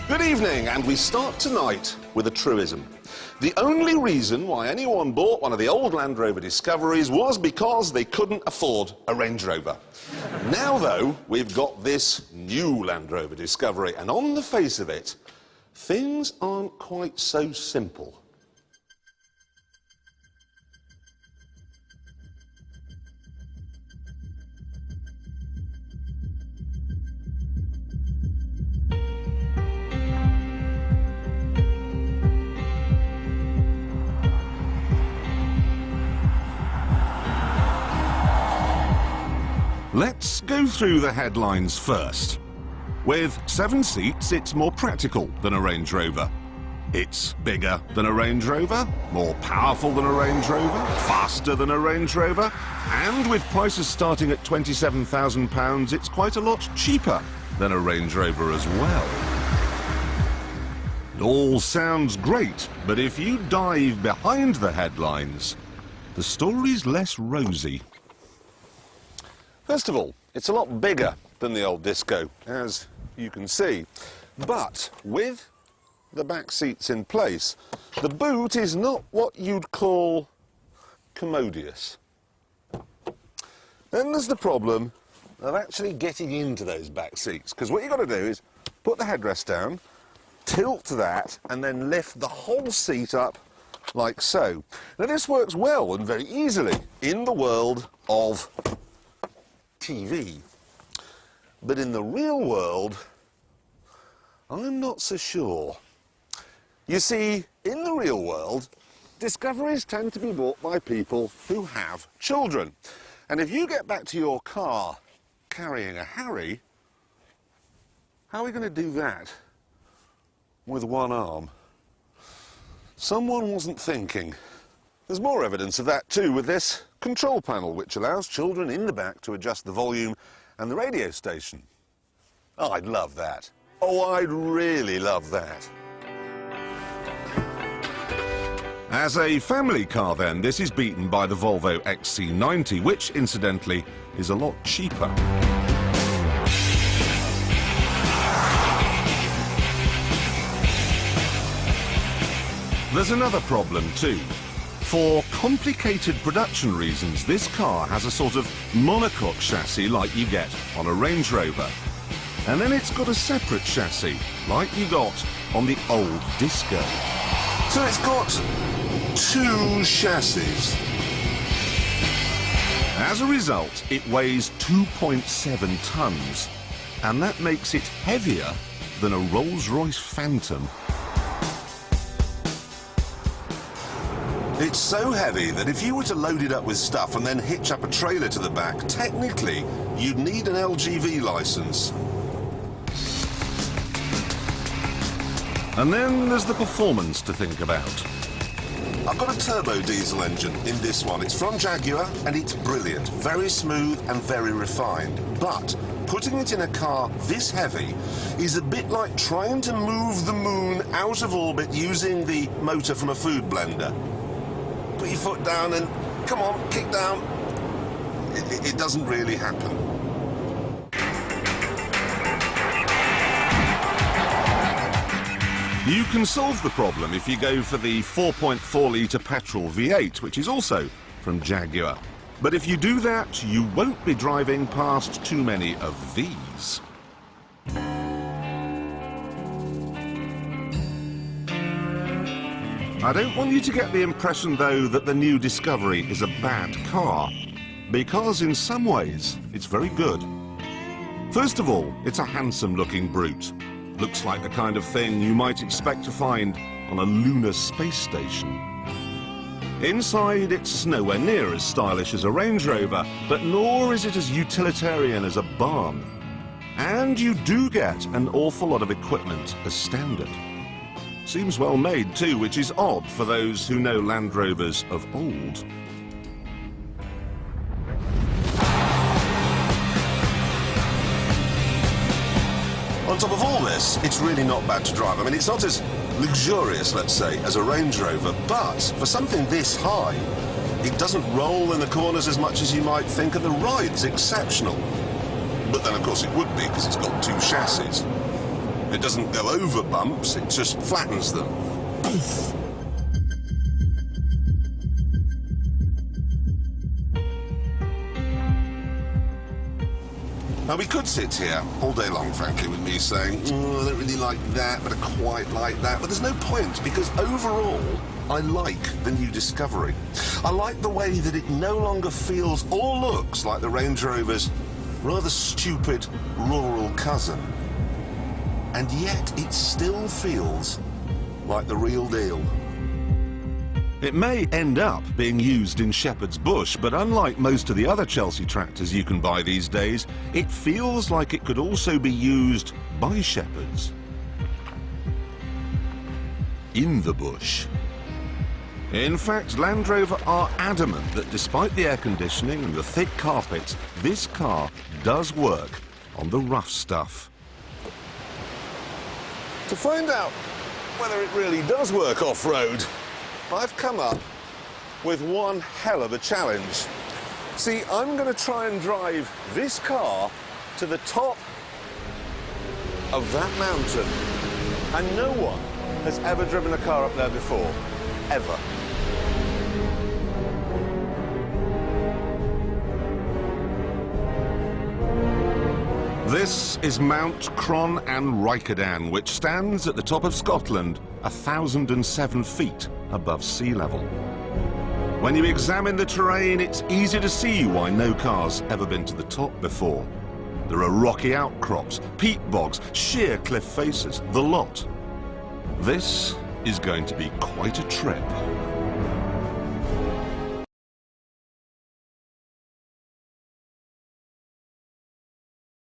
Good evening, and we start tonight with a truism. The only reason why anyone bought one of the old Land Rover Discoveries was because they couldn't afford a Range Rover. Now, though, we've got this new Land Rover Discovery, and on the face of it, things aren't quite so simple. Let's go through the headlines first. With 7 seats, it's more practical than a Range Rover. It's bigger than a Range Rover, more powerful than a Range Rover, faster than a Range Rover, and with prices starting at £27,000, it's quite a lot cheaper than a Range Rover as well. It all sounds great, but if you dive behind the headlines, the story's less rosy. First of all, it's a lot bigger than the old Disco, as you can see. But with the back seats in place, the boot is not what you'd call commodious. Then there's the problem of actually getting into those back seats, because what you've got to do is put the headrest down, tilt that, and then lift the whole seat up like so. Now, this works well and very easily in the world of TV. But in the real world, I'm not so sure. You see, in the real world, Discoveries tend to be bought by people who have children. And if you get back to your car carrying a Harry, how are we going to do that with one arm? Someone wasn't thinking. There's more evidence of that too with this control panel, which allows children in the back to adjust the volume and the radio station. Oh, I'd love that. Oh, I'd really love that. As a family car, then, this is beaten by the Volvo XC90, which, incidentally, is a lot cheaper. There's another problem, too. For complicated production reasons, this car has a sort of monocoque chassis like you get on a Range Rover. And then it's got a separate chassis, like you got on the old Disco. So it's got 2 chassis. As a result, it weighs 2.7 tons, and that makes it heavier than a Rolls-Royce Phantom. It's so heavy that if you were to load it up with stuff and then hitch up a trailer to the back, technically, you'd need an LGV licence. And then there's the performance to think about. I've got a turbo diesel engine in this one. It's from Jaguar, and it's brilliant. Very smooth and very refined. But putting it in a car this heavy is a bit like trying to move the moon out of orbit using the motor from a food blender. Put your foot down and, come on, kick down. It doesn't really happen. You can solve the problem if you go for the 4.4-litre petrol V8, which is also from Jaguar. But if you do that, you won't be driving past too many of these. I don't want you to get the impression, though, that the new Discovery is a bad car, because in some ways it's very good. First of all, it's a handsome-looking brute. Looks like the kind of thing you might expect to find on a lunar space station. Inside, it's nowhere near as stylish as a Range Rover, but nor is it as utilitarian as a barn. And you do get an awful lot of equipment as standard. Seems well made too, which is odd for those who know Land Rovers of old. On top of all this, it's really not bad to drive. I mean, it's not as luxurious, let's say, as a Range Rover, but for something this high, it doesn't roll in the corners as much as you might think, and the ride's exceptional. But then, of course, it would be, because it's got 2 chassis. It doesn't go over bumps, it just flattens them. Now, we could sit here all day long, frankly, with me saying, I don't really like that, but I quite like that. But there's no point, because overall, I like the new Discovery. I like the way that it no longer feels or looks like the Range Rover's rather stupid rural cousin. And yet, it still feels like the real deal. It may end up being used in Shepherd's Bush, but unlike most of the other Chelsea tractors you can buy these days, it feels like it could also be used by shepherds. In the bush. In fact, Land Rover are adamant that despite the air conditioning and the thick carpets, this car does work on the rough stuff. To find out whether it really does work off-road, I've come up with one hell of a challenge. See, I'm going to try and drive this car to the top of that mountain. And no one has ever driven a car up there before. Ever. This is Mount Cron and Riccardan, which stands at the top of Scotland, 1,007 feet above sea level. When you examine the terrain, it's easy to see why no car's ever been to the top before. There are rocky outcrops, peat bogs, sheer cliff faces, the lot. This is going to be quite a trip.